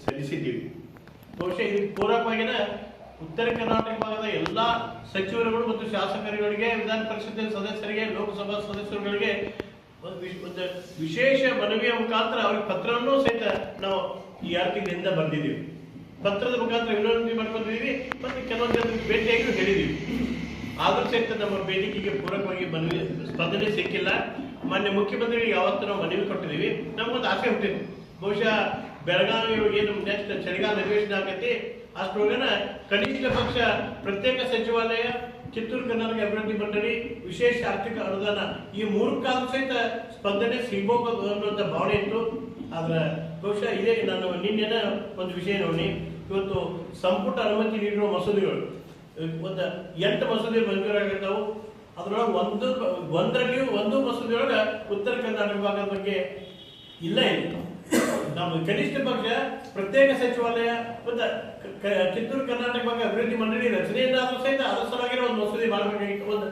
ಸಲ್ಲಿಸಿದ್ದೀವಿ. ಬಹುಶಃ ಇದಕ್ಕೆ ಪೂರಕವಾಗಿನ ಉತ್ತರ ಕರ್ನಾಟಕ ಭಾಗದ ಎಲ್ಲಾ ಸಚಿವರುಗಳು ಮತ್ತು ಶಾಸಕರುಗಳಿಗೆ, ವಿಧಾನ ಪರಿಷತ್ ಸದಸ್ಯರಿಗೆ, ಲೋಕಸಭಾ ಸದಸ್ಯರುಗಳಿಗೆ ಒಂದು ವಿಶೇಷ ಮನವಿಯ ಮುಖಾಂತರ ಅವ್ರಿಗೆ ಪತ್ರವನ್ನು ಸಹಿತ ನಾವು ಈ 6 ತಿಂಗಳಿಂದ ಬರೆದಿದ್ದೀವಿ. ಪತ್ರದ ಮುಖಾಂತರ ವಿನಂತಿ ಮಾಡ್ಕೊಂಡಿದ್ದೀವಿ ಮತ್ತು ಕೆಲವೊಂದು ಜನರಿಗೆ ಭೇಟಿಯಾಗಿ ಹೇಳಿದ್ದೀವಿ. ಆದರೂ ಸಹಿತ ನಮ್ಮ ಬೇಡಿಕೆಗೆ ಪೂರಕವಾಗಿ ಮನವಿ ಸ್ಪಂದನೆ ಸಿಕ್ಕಿಲ್ಲ. ಮಾನ್ಯ ಮುಖ್ಯಮಂತ್ರಿಗಳಿಗೆ ಯಾವತ್ತೂ ನಾವು ಮನವಿ ಕೊಟ್ಟಿದ್ದೀವಿ. ನಮಗೊಂದು ಆಸೆ ಹುಟ್ಟಿದೆ, ಬಹುಶಃ ಬೆಳಗಾವಿ ಏನು ನೆಕ್ಸ್ಟ್ ಚಳಿಗಾಲ ಅಧಿವೇಶನ ಆಗೈತಿ, ಅಷ್ಟೊಳಗನ ಕನಿಷ್ಠ ಪಕ್ಷ ಪ್ರತ್ಯೇಕ ಸಚಿವಾಲಯ, ಕಿತ್ತೂರು ಕರ್ನಾಟಕ ಅಭಿವೃದ್ಧಿ ಮಂಡಳಿ, ವಿಶೇಷ ಆರ್ಥಿಕ ಅನುದಾನ ಈ 3 ಕಾಲ ಸಹಿತ ಸ್ಪಂದನೆ ಸಿಗಬಹುದು ಅನ್ನುವಂಥ ಭಾವನೆ ಇತ್ತು. ಆದ್ರೆ ಬಹುಶಃ ಇದೇ ನಾನು ನಿನ್ನೆನ ಒಂದು ವಿಷಯ ನೋಡಿ, ಇವತ್ತು ಸಂಪುಟ ಅನುಮತಿ ನೀಡಿರುವ ಮಸೂದೆಗಳು ಒಂದು 8 ಮಸೂದೆ ಮಂಜೂರಾಗಿರ್ತಾವು. ಅದರೊಳಗೆ ಒಂದರಲ್ಲಿಯೂ ಒಂದು ಮಸೂದೆಯೊಳಗೆ ಉತ್ತರ ಕರ್ನಾಟಕ ಭಾಗದ ಬಗ್ಗೆ ಇಲ್ಲ. ನಮ್ಮ ಕನಿಷ್ಠ ಪಕ್ಷ ಪ್ರತ್ಯೇಕ ಸಚಿವಾಲಯ ಮತ್ತು ಕಿತ್ತೂರು ಕರ್ನಾಟಕ ಭಾಗ ಅಭಿವೃದ್ಧಿ ಮಂಡಳಿ ರಚನೆಯಿಂದಾದ್ರೂ ಸಹಿತ ಅದರ ಸಲುವಾಗಿರೋ ಒಂದು ಮಸೂದೆ ಮಾಡಬೇಕಾಗಿತ್ತು. ಒಂದು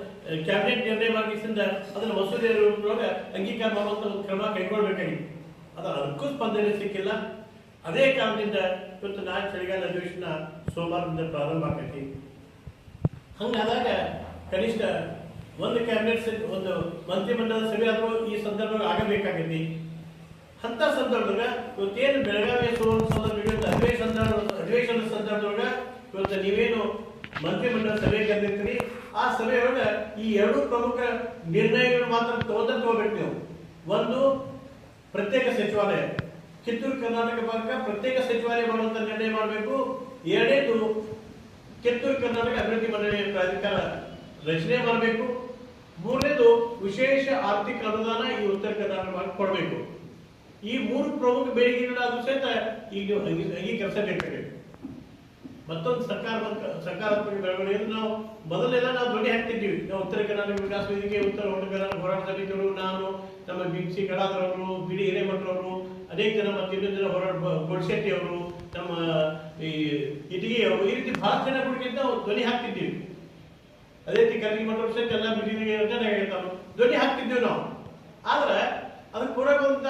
ಕ್ಯಾಬಿನೆಟ್ ನಿರ್ಣಯ ಮಾಡಿಸಿಂದ ಅದನ್ನ ಮಸೂದೆ ರೂಪದೊಳಗೆ ಅಂಗೀಕಾರ ಮಾಡುವಂತ ಒಂದು ಕ್ರಮ ಕೈಗೊಳ್ಳಬೇಕಾಗಿತ್ತು. ಅದಕ್ಕೂ ಸ್ಪಂದನೆ ಸಿಕ್ಕಿಲ್ಲ. ಅದೇ ಕಾರಣದಿಂದ ಇವತ್ತು ನಾಳೆ ಚಳಿಗಾಲ ಅಧಿವೇಶನ ಸೋಮವಾರದಿಂದ ಪ್ರಾರಂಭ ಆಗೈತಿ. ಹಂಗಾದಾಗ ಕನಿಷ್ಠ ಒಂದು ಕ್ಯಾಬಿನೆಟ್ ಒಂದು ಮಂತ್ರಿಮಂಡಲದ ಸಭೆ ಆದರೂ ಈ ಸಂದರ್ಭದಲ್ಲಿ ಆಗಬೇಕಾಗೈತಿ. ಅಂತ ಸಂದರ್ಭದಾಗ ಇವತ್ತೇನು ಬೆಳಗಾವಿಯ ಅಧಿವೇಶನ ಸಂದರ್ಭದೊಳಗ ಇವತ್ತು ನೀವೇನು ಮಂತ್ರಿಮಂಡಲ ಸಭೆ ಕರೆದಿರ್ತೀರಿ, ಆ ಸಭೆಯೊಳಗ ಈ 2 ಪ್ರಮುಖ ನಿರ್ಣಯಗಳು ಮಾತ್ರ ತಗೋಬೇಕು ನೀವು. ಒಂದು, ಪ್ರತ್ಯೇಕ ಸಚಿವಾಲಯ, ಕಿತ್ತೂರು ಕರ್ನಾಟಕ ಭಾಗಕ್ಕೆ ಪ್ರತ್ಯೇಕ ಸಚಿವಾಲಯ ಮಾಡುವಂತ ನಿರ್ಣಯ ಮಾಡಬೇಕು. 2ನೇದು, ಕಿತ್ತೂರು ಕರ್ನಾಟಕ ಅಭಿವೃದ್ಧಿ ಮಂಡಳಿ ಪ್ರಾಧಿಕಾರ ರಚನೆ ಮಾಡಬೇಕು. 3ನೇದು, ವಿಶೇಷ ಆರ್ಥಿಕ ಅನುದಾನ ಈ ಉತ್ತರ ಕರ್ನಾಟಕ ಭಾಗಕ್ಕೆ ಕೊಡಬೇಕು. ಈ 3 ಪ್ರಮುಖ ಬೇಡಿಕೆಗಳಾದ್ರೂ ಸಹಿತ ಈಗ ಕೆಲಸ ಬೇಕಾಗಿದೆ. ಮತ್ತೊಂದು ಸಕಾರಾತ್ಮಕ ಬೆಳವಣಿಗೆ ನಾವು ಮೊದಲೆಲ್ಲ ನಾವು ಧ್ವನಿ ಹಾಕ್ತಿದ್ದೀವಿ. ನಾವು ಉತ್ತರ ಕರ್ನಾಟಕ ವಿಕಾಸ ವೇದಿಕೆ, ಉತ್ತರ ಕರ್ನಾಟಕ ಹೋರಾಟ ಸಮಿತಿಯವರು, ನಾನು, ನಮ್ಮ BC ಗಡಾದರವರು, BD ಹಿರೇಮಠರವರು, ಅನೇಕ ಜನ ಮತ್ತು ಇನ್ನೊಂದು ಜನ ಹೋರಾಟ ಗೊಡ್ಶೆಟ್ಟಿ ಅವರು, ನಮ್ಮ ಈ ಇಟಗಿ ಅವರು, ಈ ರೀತಿ ಬಹಳ ಜನ ಕುರಿತು ನಾವು ಧ್ವನಿ ಹಾಕ್ತಿದ್ದೀವಿ. ಅದೇ ರೀತಿ ಕರ್ಗಿ ಮಠರು ಸಹಿತ ಎಲ್ಲ ಧ್ವನಿ ಹಾಕ್ತಿದ್ದೀವಿ ನಾವು. ಆದ್ರೆ ಅದಕ್ಕೆ ಪೂರಕವಂತ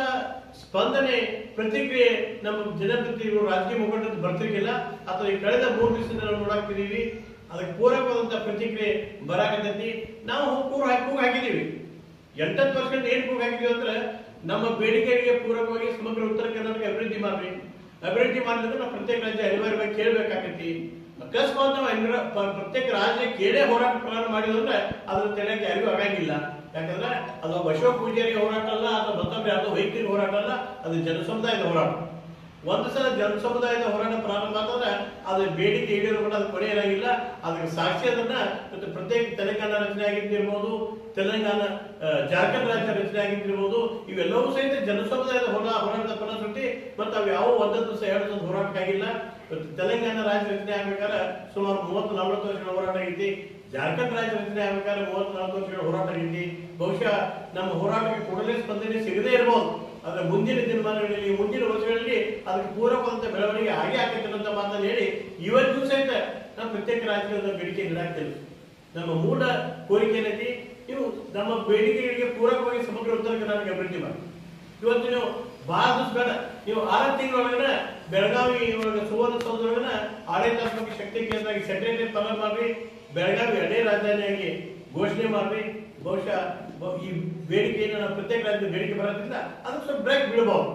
ಸ್ಪಂದನೆ, ಪ್ರತಿಕ್ರಿಯೆ ನಮ್ಮ ಜನಪ್ರತಿನಿಧಿಗಳು, ರಾಜಕೀಯ ಮುಖಂಡರು ಬರ್ತಿರ್ಲಿಲ್ಲ. ಅಥವಾ ಈ ಕಳೆದ 3 ದಿವಸದಿಂದ ನಾವು ನೋಡಾಕ್ತಿದೀವಿ. ಅದಕ್ಕೆ ಪೂರಕವಾದಂತ ಪ್ರತಿಕ್ರಿಯೆ ಬರಾಕತ್ತೈತಿ. ನಾವು ಕೂಗು ಹಾಕಿದೀವಿ. 80% ಏನ್ ಕೂಗು ಹಾಕಿದೀವಿ ಅಂದ್ರೆ, ನಮ್ಮ ಬೇಡಿಕೆಗೆ ಪೂರಕವಾಗಿ ಸಮಗ್ರ ಉತ್ತರ ಕರ್ನಾಟಕ ಅಭಿವೃದ್ಧಿ ಮಾಡ್ರಿ. ಅಭಿವೃದ್ಧಿ ಮಾಡಿದ್ರೆ ನಾವು ಪ್ರತ್ಯೇಕ ರಾಜ್ಯ ಅನಿವಾರ್ಯವಾಗಿ ಕೇಳಬೇಕಾಗೈತಿ. ಅಕಸ್ಮಾತ್ ನಾವು ಪ್ರತ್ಯೇಕ ರಾಜ್ಯ ಕೇಳೇ ಹೋರಾಟ ಪ್ರಾರಂಭ ಮಾಡಿದ್ರೆ ಅದ್ರ ತೆರೆಯಕ್ಕೆ ಯಾರಿಗೂ ಆಗಂಗಿಲ್ಲ. ಯಾಕಂದ್ರೆ ಅದು ಅಶೋಕ್ ಪೂಜಾರಿ ಹೋರಾಟ ಅಲ್ಲ, ಅಥವಾ ಮತ್ತೊಬ್ಬ ಯಾವುದೋ ವೈಯಕ್ತಿಕ ಹೋರಾಟ ಅಲ್ಲ, ಅದು ಜನಸಮುದಾಯದ ಹೋರಾಟ. ಒಂದು ಸಲ ಜನಸಮುದಾಯದ ಹೋರಾಟ ಪ್ರಾರಂಭ ಆದ್ರೆ ಅದು ಬೇಡಿಕೆ ಈಡೇರೋ ಕೂಡ ಅದು ಕೊನೆಯಲಾಗಿಲ್ಲ. ಅದಕ್ಕೆ ಸಾಕ್ಷಿ ಅದನ್ನ ಪ್ರತ್ಯೇಕ ತೆಲಂಗಾಣ ರಚನೆ ಆಗಿದ್ದಿರ್ಬೋದು, ತೆಲಂಗಾಣ ಜಾರ್ಖಂಡ್ ರಾಜ್ಯ ರಚನೆ ಆಗಿದ್ದಿರ್ಬೋದು, ಇವೆಲ್ಲವೂ ಸಹಿತ ಜನಸಮುದಾಯದ ಹೋರಾಟದ ಫಲಶ್ರುತಿ. ಮತ್ತು ಅವು ಯಾವ 1 ದಿವಸ 2 ದಿವಸ ಹೋರಾಟಕ್ಕಾಗಿಲ್ಲ. ತೆಲಂಗಾಣ ರಾಜ್ಯ ರಚನೆ ಆಗ್ಬೇಕಾದ್ರೆ ಸುಮಾರು 30-40 ವರ್ಷಗಳ ಹೋರಾಟ ಆಗೈತಿ. ಜಾರ್ಖಂಡ್ ರಾಜ್ಯ ರಚನೆ ಆಗ್ಬೇಕಾದ್ರೆ 30-40 ವರ್ಷಗಳ ಹೋರಾಟ ಆಗೈತಿ. ಬಹುಶಃ ನಮ್ಮ ಹೋರಾಟಕ್ಕೆ ಕೂಡಲೇ ಸ್ಪಂದನೆ ಸಿಗದೇ ಇರಬಹುದು. ಆದ್ರೆ ಮುಂದಿನ ದಿನಮಾನಗಳಲ್ಲಿ, ಮುಂದಿನ ವರ್ಷಗಳಲ್ಲಿ ಅದಕ್ಕೆ ಪೂರಕವಾದಂತ ಬೆಳವಣಿಗೆ ಆಗೇ ಆಗ್ತೈತೆ ಅಂತ ಮಾತನ್ನು ಹೇಳಿ, ಇವತ್ತು ಸಹಿತ ನಾವು ಪ್ರತ್ಯೇಕ ರಾಜ್ಯದ ಬೇಡಿಕೆ ನೀಡಾಕ್ತೇವೆ. ನಮ್ಮ ಮೂಲ ಕೋರಿಕೆ ಏನೈತಿ, ನೀವು ನಮ್ಮ ಬೇಡಿಕೆಗಳಿಗೆ ಪೂರಕವಾಗಿ ಸಮಗ್ರ ಉತ್ತರ ಕರ್ನಾಟಕ ಅಭಿವೃದ್ಧಿ ಮಾಡಿ. ಇವತ್ತು ನೀವು ಬಹಳ ದಿವಸ ಬೇಡ, ನೀವು 6 ತಿಂಗಳೊಳಗನ ಬೆಳಗಾವಿ ಸುವರ್ಣಸೌಧದೊಳಗನ ಆಡಳಿತಾತ್ಮಕ ಶಕ್ತಿ ಕೇಂದ್ರ ಆಗಿ ಸೆಕ್ರೆಟರಿ ಪ್ರಾರಂಭ ಮಾಡ್ರಿ. ಬೆಳಗಾವಿ ಅದೇ ರಾಜಧಾನಿಯಾಗಿ ಘೋಷಣೆ ಮಾಡ್ರಿ. ಬಹುಶಃ ಈ ಬೇಡಿಕೆಯನ್ನು ನಾವು ಪ್ರತ್ಯೇಕ ರಾಜ್ಯದ ಬೇಡಿಕೆ ಬರೋದ್ರಿಂದ ಅದಕ್ಕೆ ಸ್ವಲ್ಪ ಬ್ರೇಕ್ ಬೀಳಬಹುದು.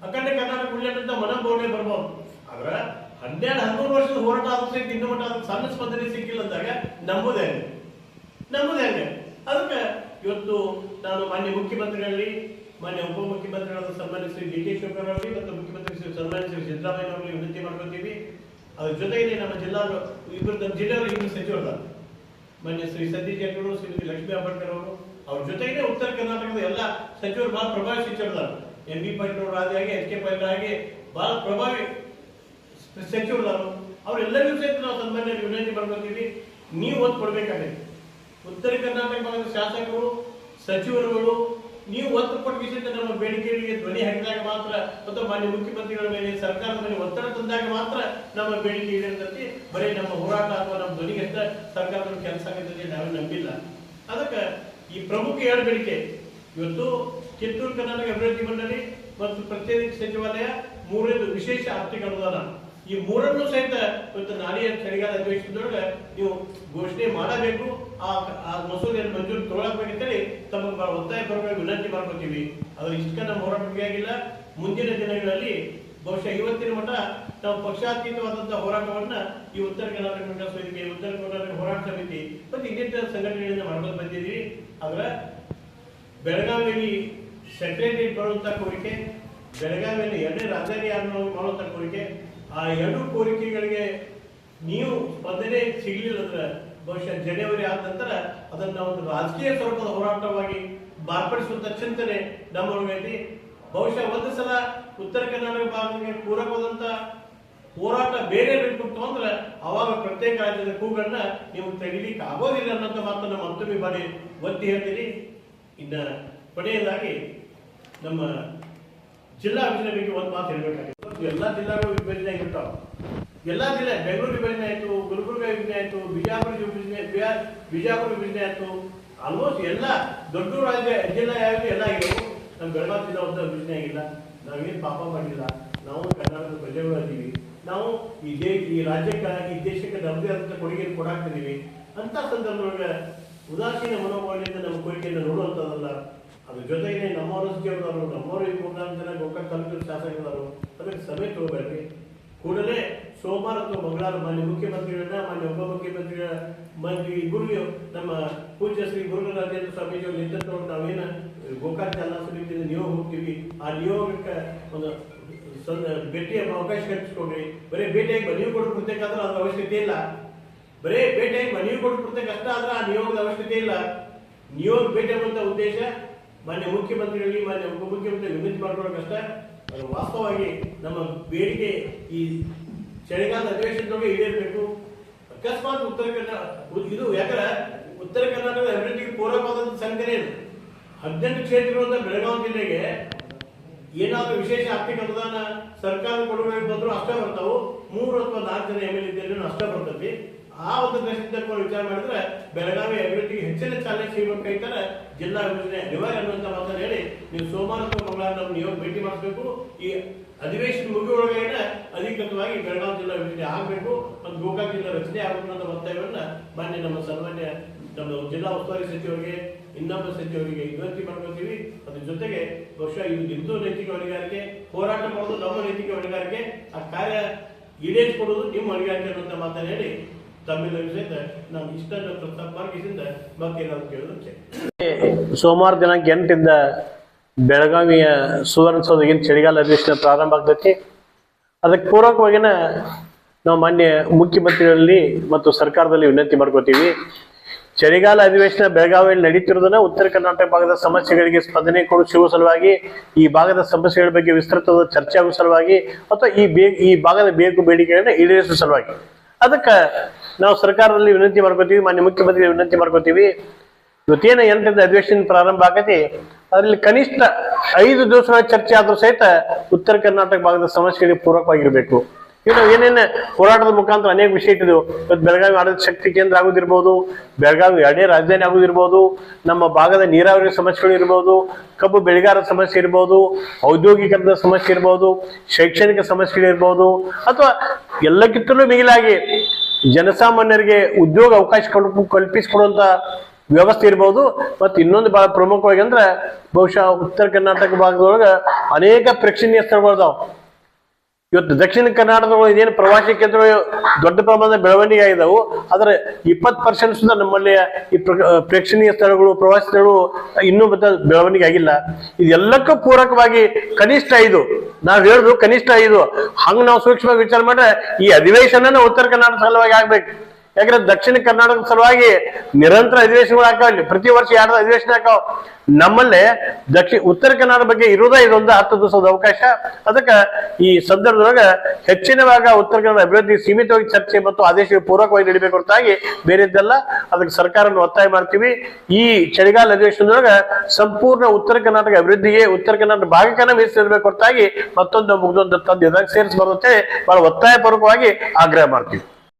ಅಖಂಡ ಕರ್ನಾಟಕ ಉಳ್ಳಂತ ಮನೋಭಾವನೆ ಬರ್ಬಹುದು. ಆದ್ರೆ 12-13 ವರ್ಷದ ಹೋರಾಟ ಆದ್ರೂ ಸಹಿತ ಇನ್ನು ಮಟ್ಟ ಅದಕ್ಕೆ ಸಣ್ಣ ಸ್ಪಂದನೆ ಸಿಕ್ಕಿಲ್ಲ ಅಂದಾಗ ನಮ್ಮದೇ ಅದಕ್ಕೆ ಇವತ್ತು ನಾನು ಮಾನ್ಯ ಮುಖ್ಯಮಂತ್ರಿಗಳಲ್ಲಿ, ಮಾನ್ಯ ಉಪಮುಖ್ಯಮಂತ್ರಿಗಳಾದ ಸನ್ಮಾನ್ಯ ಶ್ರೀ DK ಶಿವಕುಮಾರ್ ಅವರಿಗೆ ಮತ್ತು ಮುಖ್ಯಮಂತ್ರಿ ಸನ್ಮಾನ್ಯ ಶ್ರೀ ಸಿದ್ದರಾಮಯ್ಯ ಅವರಿಗೆ ವಿನಂತಿ ಮಾಡ್ಕೊತೀವಿ. ಅದ್ರ ಜೊತೆಗೆ ನಮ್ಮ ಜಿಲ್ಲೆಯವರು ಇಬ್ಬರು ಸಚಿವರ ಮಾನ್ಯ ಶ್ರೀ ಸತೀಶ್ ಜಾರಕಿಹೊಳಿ, ಶ್ರೀಮತಿ ಲಕ್ಷ್ಮೀ ಅಂಬೇಡ್ಕರ್ ಅವರು, ಅವ್ರ ಜೊತೆಗೆ ಉತ್ತರ ಕರ್ನಾಟಕದ ಎಲ್ಲ ಸಚಿವರು ಬಹಳ ಪ್ರಭಾವಿ ಸಚಿವರಿದ್ದಾರೆ. MB ಪಾಟೀಲ್ ಅವರು ಆಗಿ, HK ಪಾಟೀಲ್ ಆಗಿ ಬಹಳ ಪ್ರಭಾವಿ ಸಚಿವರಿದ್ದಾರೆ. ಅವರೆಲ್ಲರಿಗೂ ಸಹಿತ ನಾವು ಸನ್ಮಾನ್ಯ ವಿನಂತಿ ಮಾಡ್ಕೊತೀವಿ, ನೀವು ಒತ್ತು ಕೊಡ್ಬೇಕಾಗೈತಿ. ಉತ್ತರ ಕರ್ನಾಟಕ ಭಾಗದ ಶಾಸಕರು, ಸಚಿವರುಗಳು ನೀವು ಒತ್ತು ಕೊಟ್ಟಿಸಿದ ನಮ್ಮ ಬೇಡಿಕೆಗಳಿಗೆ ಧ್ವನಿ ಹಾಕಿದಾಗ ಮಾತ್ರ, ಮತ್ತು ಮಾನ್ಯ ಮುಖ್ಯಮಂತ್ರಿಗಳ ಮೇಲೆ, ಸರ್ಕಾರದ ಮೇಲೆ ಒತ್ತಡ ತಂದಾಗ ಮಾತ್ರ ನಮ್ಮ ಬೇಡಿಕೆ ಈಡೇರ್ತೈತಿ. ಬರೀ ನಮ್ಮ ಹೋರಾಟ ಅಥವಾ ನಮ್ಮ ಧ್ವನಿಗೆ ಅಷ್ಟ ಸರ್ಕಾರದ ಕೆಲಸ ಆಗೈತೆ ನಾವು ನಂಬಿಲ್ಲ. ಅದಕ್ಕೆ ಈ ಪ್ರಮುಖ 2 ಬೇಡಿಕೆ ಇವತ್ತು ಕಿತ್ತೂರು ಕರ್ನಾಟಕ ಅಭಿವೃದ್ಧಿ ಮಂಡಳಿ ಮತ್ತು ಪ್ರತ್ಯೇಕ ಸಚಿವಾಲಯ, ಮೂರನೇದು ವಿಶೇಷ ಆರ್ಥಿಕ ಅನುದಾನ. ಈ ಮೂರನ್ನು ಸಹಿತ ಇವತ್ತು ನಾಳೆಯ ಚಳಿಗಾಲ ಅಧಿವೇಶನದೊಳಗೆ ನೀವು ಘೋಷಣೆ ಮಾಡಬೇಕು. ಆ ಮಸೂದೆಯನ್ನು ಮಂಜೂರು ತಗೊಳ್ಳಬೇಕಂತೇಳಿ ತಮಗೆ ಒತ್ತಾಯ ಪರವಾಗಿ ವಿನಂತಿ ಮಾಡ್ಕೊತೀವಿ. ಆದ್ರೆ ಇಷ್ಟಕ್ಕೆ ನಮ್ಮ ಹೋರಾಟ ಆಗಿಲ್ಲ. ಮುಂದಿನ ದಿನಗಳಲ್ಲಿ ಬಹುಶಃ ಇವತ್ತಿನ ಮಟ್ಟ ನಾವು ಪಕ್ಷಾತೀತವಾದಂತಹ ಹೋರಾಟವನ್ನ ಈ ಉತ್ತರ ಕರ್ನಾಟಕ ವಿಕಾಸ ವೇದಿಕೆ, ಉತ್ತರ ಕರ್ನಾಟಕ ಹೋರಾಟ ಸಮಿತಿ ಮತ್ತು ಇನ್ನಿತರ ಸಂಘಟನೆಗಳಿಂದ ಮಾಡ್ಕೊಂಡು ಬಂದಿದ್ದೀವಿ. ಆದ್ರೆ ಬೆಳಗಾವಿಯಲ್ಲಿ ಸೆಕ್ರೆಟರಿಯೇಟ್ ಬರುವಂತಹ ಕೋರಿಕೆ, ಬೆಳಗಾವಿಯಲ್ಲಿ ಎರಡನೇ ರಾಜಧಾನಿ ಮಾಡುವಂತಹ ಕೋರಿಕೆ, ಆ ಎರಡು ಕೋರಿಕೆಗಳಿಗೆ ನೀವು ಸ್ಪಂದನೆ ಸಿಗಲಿಲ್ಲ ಅಂದ್ರೆ ಬಹುಶಃ ಜನವರಿ ಆದ ನಂತರ ಅದನ್ನ ಒಂದು ರಾಜಕೀಯ ಸ್ವರೂಪದ ಹೋರಾಟವಾಗಿ ಮಾರ್ಪಡಿಸುವಂತ ಚಿಂತನೆ ನಮ್ಮೊಳಗೈತಿ. ಬಹುಶಃ ಒಂದು ಸಲ ಉತ್ತರ ಕರ್ನಾಟಕ ಭಾಗಕ್ಕೆ ಪೂರಕವಾದಂತ ಹೋರಾಟ ಬೇರೆ ಬಿಟ್ಟು ಅಂದ್ರೆ ಅವಾಗ ಪ್ರತ್ಯೇಕ ರಾಜ್ಯದ ಕೂಗನ್ನ ನೀವು ತೆಗಿಲಿಕ್ಕೆ ಆಗೋದಿಲ್ಲ ಅನ್ನೋಂಥ ಮಾತನ್ನ ಮತ್ತೊಮ್ಮೆ ಮಾಡಿ ಒತ್ತಿ ಹೇಳ್ತೀನಿ. ಇನ್ನ ಕೊನೆಯದಾಗಿ ನಮ್ಮ ಜಿಲ್ಲಾ ವಿಭಜನೆ ಬಗ್ಗೆ ಒಂದು ಮಾತು ಹೇಳ್ಬೇಕಾಗಿತ್ತು. ಎಲ್ಲಾ ಜಿಲ್ಲಾಗಳು ವಿಭಜನೆ ಆಗಿರ್ತಾವ. ಎಲ್ಲಾ ಜಿಲ್ಲೆ, ಬೆಂಗಳೂರು ವಿಭಜನೆ ಆಯ್ತು, ಗುಲ್ಬರ್ಗ ವಿಭಜನೆ ಆಯ್ತು, ಬಿಜಾಪುರ ವಿಭಜನೆ ಆಯ್ತು, ಆಲ್ಮೋಸ್ಟ್ ಎಲ್ಲ ದೊಡ್ಡ ರಾಜ್ಯ ಜಿಲ್ಲಾ ಯಾವ್ದು ಎಲ್ಲ ಆಗಿರೋದು. ನಮ್ಮ ಬೆಳಗಾವಿ ಜಿಲ್ಲಾ ಒಂದು ವಿಭಜನೆ ಆಗಿಲ್ಲ. ನಾವೇನು ಪಾಪ ಮಾಡಿಲ್ಲ. ನಾವು ಕರ್ನಾಟಕದ ಪ್ರಜೆಗಳು ಅದೀವಿ. ನಾವು ಈ ರಾಜ್ಯಕ್ಕೆ, ಈ ದೇಶಕ್ಕೆ ನಮ್ಮದೇ ಆದಂಥ ಕೊಡುಗೆಯನ್ನು ಕೊಡಾಕ್ತಿದ್ದೀವಿ. ಅಂತ ಸಂದರ್ಭದೊಳಗೆ ಉದಾಸೀನ ಮನೋಭಾವನೆಯಿಂದ ನಮ್ಮ ಕೋರಿಕೆಯನ್ನು ನೋಡುವಂಥದ್ದಲ್ಲ. ಅದ್ರ ಜೊತೆಗೆ ನಮ್ಮವರು ಸಚಿವರವರು, ನಮ್ಮವರು ಈ 3-4 ಜನ ಗೋಕಾಕ್ ತಾಲೂಕಿನ ಶಾಸಕರು ಅದಕ್ಕೆ ಸಭೆ ತಗೋಬೇಡ್ರಿ. ಕೂಡಲೇ ಸೋಮವಾರ ಅಥವಾ ಮಂಗಳವಾರ ಮಾನ್ಯ ಮುಖ್ಯಮಂತ್ರಿಗಳನ್ನ, ಮಾನ್ಯ ಉಪಮುಖ್ಯಮಂತ್ರಿಗಳ ಇಬ್ಬರಿಗೂ ನಮ್ಮ ಪೂಜ್ಯ ಶ್ರೀ ಗುರುರಾಜೇಂದ್ರ ಸ್ವಾಮೀಜಿ ಅವರ ನೇತೃತ್ವದಲ್ಲಿ ನಾವೇನು ಗೋಕಾಕ್ ಚಾಲನಾ ಸಮಿತಿಯಿಂದ ನಿಯೋಗ ಹೋಗ್ತೀವಿ. ಆ ನಿಯೋಗಕ್ಕೆ ಒಂದು ಭೇಟಿಯ ಅವಕಾಶ ಕಲ್ಪಿಸ್ಕೊಡ್ರಿ. ಬರೀ ಭೇಟಿಯಾಗಿ ಮನವಿ ಕೊಡ್ಬೇಕಾದ್ರೆ ಅದ್ರ ಅವಶ್ಯಕತೆ ಇಲ್ಲ. ಬರೀ ಭೇಟಿಯಾಗಿ ಮನವಿ ಕೊಡ್ಬಿಡ್ತಕ್ಕ ಅಷ್ಟ ಆದ್ರೆ ಆ ನಿಯೋಗದ ಅವಶ್ಯಕತೆ ಇಲ್ಲ. ನಿಯೋಗ ಭೇಟಿ ಆಗುವಂತ ಉದ್ದೇಶ ಮಾನ್ಯ ಮುಖ್ಯಮಂತ್ರಿಗಳಿಗೆ, ಮಾನ್ಯ ಉಪಮುಖ್ಯಮಂತ್ರಿ ವಿನಂತಿ ಮಾಡ್ಕೊಳ್ಳೋಕಷ್ಟ. ಅದು ವಾಸ್ತವವಾಗಿ ನಮ್ಮ ಬೇಡಿಕೆ ಈ ಚಳಿಗಾಲದ ಅಧಿವೇಶನದೊಳಗೆ ಈಡೇರಬೇಕು. ಅಕಸ್ಮಾತ್ ಉತ್ತರ ಕರ್ನಾಟಕ ಇದು ಯಾಕಂದ್ರೆ ಉತ್ತರ ಕರ್ನಾಟಕದ ಅಭಿವೃದ್ಧಿಗೆ ಪೂರಕವಾದಂತ ಸಂಘಟನೆ ಇದು. 18 ಕ್ಷೇತ್ರಗಳಿಂದ ಬೆಳಗಾವಿ ಜಿಲ್ಲೆಗೆ ಏನಾದ್ರೂ ವಿಶೇಷ ಆರ್ಥಿಕ ಅನುದಾನ ಸರ್ಕಾರ ಕೊಡುಗೆ ಬಂದ್ರು ಅಷ್ಟೇ ಬರ್ತಾವು. 3 ಅಥವಾ 4 ಜನ MLA ಇದ್ದಲ್ಲಿ ಅಷ್ಟೇ ಬರ್ತೈತಿ. ಆ ಒಂದು ದೃಷ್ಟಿಯಿಂದ ವಿಚಾರ ಮಾಡಿದ್ರೆ ಬೆಳಗಾವಿ ಅಭಿವೃದ್ಧಿಗೆ ಹೆಚ್ಚಿನ ಚಾಲನೆ ಸಿಗಬೇಕಾಯ್ತಾರೆ. ಜಿಲ್ಲಾ ವಿಭಜನೆ ಅನಿವಾರ್ಯ ಅನ್ನುವಂತ ಮಾತನ್ನು ಹೇಳಿ ನೀವು ಸೋಮವಾರ ಅಥವಾ ಮಂಗಳವಾರ ನಮ್ಮ ನಿಯೋಗ ಭೇಟಿ ಮಾಡಿಸ್ಬೇಕು. ಈ ಅಧಿವೇಶನ ಮುಗಿಯೊಳಗೆ ಅಧಿಕೃತವಾಗಿ ಬೆಳಗಾವಿ ಜಿಲ್ಲಾ ವಿಭಜನೆ ಆಗಬೇಕು, ಒಂದು ಗೋಕಾಕ್ ಜಿಲ್ಲಾ ರಚನೆ ಆಗಬೇಕು ಅನ್ನೋ ಒತ್ತಾಯವನ್ನ ಮಾನ್ಯ ನಮ್ಮ ಸನ್ಮಾನ್ಯ ನಮ್ಮ ಜಿಲ್ಲಾ ಉಸ್ತುವಾರಿ ಸಚಿವರಿಗೆ, ಇನ್ನೊಬ್ಬ ಸಚಿವರಿಗೆ ವಿನಂತಿ ಮಾಡ್ಕೊತೀವಿ. ಅದ್ರ ಜೊತೆಗೆ ಬಹುಶಃ ಇದು ಹಿಂದೂ ನೈತಿಕ ಹೊಣೆಗಾರಿಕೆ, ಹೋರಾಟ ಮಾಡೋದು ನಮ್ಮ ನೈತಿಕ ಹೊಣೆಗಾರಿಕೆ, ಆ ಕಾರ್ಯ ಈಡೇರಿಸಿಕೊಡೋದು ನಿಮ್ಮ ಹೊಣೆಗಾರಿಕೆ ಅನ್ನುವಂತ ಮಾತನ್ನು ಹೇಳಿ ತಮ್ಮೆಲ್ಲರಿಗೂ ಸಹಿತ ನಾನು ಇಷ್ಟನ್ನು ಪ್ರಸ್ತಾಪ ಮಾಡಿಸಿಂದ ಮತ್ತೇನಾದ್ರು ಕೇಳೋದು. ಸೋಮವಾರ ದಿನಾಂಕ 8ರಿಂದ ಬೆಳಗಾವಿಯ ಸುವರ್ಣಸೌಧಗಿನ ಚಳಿಗಾಲ ಅಧಿವೇಶನ ಪ್ರಾರಂಭ ಆಗ್ತೈತಿ. ಅದಕ್ಕೆ ಪೂರ್ವಕವಾಗಿನ ನಾವು ಮಾನ್ಯ ಮುಖ್ಯಮಂತ್ರಿಗಳಲ್ಲಿ ಮತ್ತು ಸರ್ಕಾರದಲ್ಲಿ ವಿನಂತಿ ಮಾಡ್ಕೋತೀವಿ. ಚಳಿಗಾಲ ಅಧಿವೇಶನ ಬೆಳಗಾವಿಯಲ್ಲಿ ನಡೀತಿರೋದನ್ನ ಉತ್ತರ ಕರ್ನಾಟಕ ಭಾಗದ ಸಮಸ್ಯೆಗಳಿಗೆ ಸ್ಪಂದನೆ ಕೊಡಿಸುವ ಸಲುವಾಗಿ, ಈ ಭಾಗದ ಸಮಸ್ಯೆಗಳ ಬಗ್ಗೆ ವಿಸ್ತೃತವಾದ ಚರ್ಚೆ ಆಗುವ ಸಲುವಾಗಿ, ಅಥವಾ ಈ ಭಾಗದ ಬೇಡಿಕೆಗಳನ್ನ ಈಡೇರಿಸುವ ಸಲುವಾಗಿ ಅದಕ್ಕೆ ನಾವು ಸರ್ಕಾರದಲ್ಲಿ ವಿನಂತಿ ಮಾಡ್ಕೋತೀವಿ, ಮಾನ್ಯ ಮುಖ್ಯಮಂತ್ರಿ ವಿನಂತಿ ಮಾಡ್ಕೋತೀವಿ. ಇವತ್ತೇನ 8ರಿಂದ ಅಧಿವೇಶನ ಪ್ರಾರಂಭ ಆಗತಿ, ಅದರಲ್ಲಿ ಕನಿಷ್ಠ 5 ದಿವಸಗಳ ಚರ್ಚೆ ಆದ್ರೂ ಸಹಿತ ಉತ್ತರ ಕರ್ನಾಟಕ ಭಾಗದ ಸಮಸ್ಯೆಗಳಿಗೆ ಪೂರಕವಾಗಿರ್ಬೇಕು. ಇನ್ನು ಏನೇನು ಹೋರಾಟದ ಮುಖಾಂತರ ಅನೇಕ ವಿಷಯ ಇಟ್ಟಿದ್ವು. ಇವತ್ತು ಬೆಳಗಾವಿ ಆಡಳಿತ ಶಕ್ತಿ ಕೇಂದ್ರ ಆಗೋದಿರ್ಬೋದು, ಬೆಳಗಾವಿ ಎರಡನೇ ರಾಜಧಾನಿ ಆಗೋದಿರ್ಬೋದು, ನಮ್ಮ ಭಾಗದ ನೀರಾವರಿ ಸಮಸ್ಯೆಗಳು ಇರ್ಬೋದು, ಕಬ್ಬು ಬೆಳೆಗಾರರ ಸಮಸ್ಯೆ ಇರ್ಬೋದು, ಔದ್ಯೋಗಿಕರಣದ ಸಮಸ್ಯೆ ಇರ್ಬೋದು, ಶೈಕ್ಷಣಿಕ ಸಮಸ್ಯೆಗಳಿರ್ಬೋದು, ಅಥವಾ ಎಲ್ಲಕ್ಕಿಂತಲೂ ಮಿಗಿಲಾಗಿ ಜನಸಾಮಾನ್ಯರಿಗೆ ಉದ್ಯೋಗ ಅವಕಾಶ ಕಲ್ಪಿಸಿಕೊಡುವಂತ ವ್ಯವಸ್ಥೆ ಇರ್ಬೋದು. ಮತ್ತು ಇನ್ನೊಂದು ಬಹಳ ಪ್ರಮುಖವಾಗಿ ಅಂದ್ರೆ ಬಹುಶಃ ಉತ್ತರ ಕರ್ನಾಟಕ ಭಾಗದೊಳಗ ಅನೇಕ ಪ್ರೇಕ್ಷಣೀಯ ಸ್ಥಳಗಳಿದಾವ. ಇವತ್ತು ದಕ್ಷಿಣ ಕರ್ನಾಟಕದೊಳಗೆ ಇದೇನು ಪ್ರವಾಸಿ ಕೇಂದ್ರಗಳು ದೊಡ್ಡ ಪ್ರಮಾಣದ ಬೆಳವಣಿಗೆ ಆಗಿದಾವು, ಆದ್ರೆ 20% ಸುದ ನಮ್ಮಲ್ಲಿ ಈ ಪ್ರೇಕ್ಷಣೀಯ ಸ್ಥಳಗಳು, ಪ್ರವಾಸಿ ಸ್ಥಳಗಳು ಇನ್ನೂ ಬೆಳವಣಿಗೆ ಆಗಿಲ್ಲ. ಇದೆಲ್ಲಕ್ಕೂ ಪೂರಕವಾಗಿ ಕನಿಷ್ಠ 5, ನಾವ್ ಹೇಳುದು ಕನಿಷ್ಠ 5, ಹಂಗ ನಾವು ಸೂಕ್ಷ್ಮವಾಗಿ ವಿಚಾರ ಮಾಡ್ರೆ ಈ ಅಧಿವೇಶನ ಉತ್ತರ ಕರ್ನಾಟಕ ಸಲುವಾಗಿ ಆಗ್ಬೇಕು. ಯಾಕಂದ್ರೆ ದಕ್ಷಿಣ ಕರ್ನಾಟಕದ ಸಲುವಾಗಿ ನಿರಂತರ ಅಧಿವೇಶನಗಳು ಹಾಕಾವ, ಪ್ರತಿ ವರ್ಷ 2 ಅಧಿವೇಶನ ಹಾಕಾವ. ನಮ್ಮಲ್ಲೇ ಉತ್ತರ ಕರ್ನಾಟಕ ಬಗ್ಗೆ ಇರೋದೇ ಇದೊಂದು 10 ದಿವಸದ ಅವಕಾಶ. ಅದಕ್ಕೆ ಈ ಸಂದರ್ಭದೊಳಗ ಹೆಚ್ಚಿನವಾಗ ಉತ್ತರ ಕನ್ನಡ ಅಭಿವೃದ್ಧಿ ಸೀಮಿತವಾಗಿ ಚರ್ಚೆ ಮತ್ತು ಆದೇಶ ಪೂರ್ವಕವಾಗಿ ನಡೀಬೇಕು ಹೊರತಾಗಿ ಬೇರೆದ್ದೆಲ್ಲ. ಅದಕ್ಕೆ ಸರ್ಕಾರವನ್ನು ಒತ್ತಾಯ ಮಾಡ್ತೀವಿ. ಈ ಚಳಿಗಾಲ ಅಧಿವೇಶನದೊಳಗ ಸಂಪೂರ್ಣ ಉತ್ತರ ಕರ್ನಾಟಕ ಅಭಿವೃದ್ಧಿಗೆ, ಉತ್ತರ ಕರ್ನಾಟಕ ಭಾಗಕ್ಕನ್ನ ಮೀಸಲಿಡಬೇಕು ಹೊರತಾಗಿ ಮತ್ತೊಂದು ಮುಗ್ದೊಂದು ತಂದು ಸೇರಿಸಬಾರ್ದು ಅಂತೇಳಿ ಬಹಳ ಒತ್ತಾಯ ಪೂರ್ವಕವಾಗಿ ಆಗ್ರಹ ಮಾಡ್ತೀವಿ.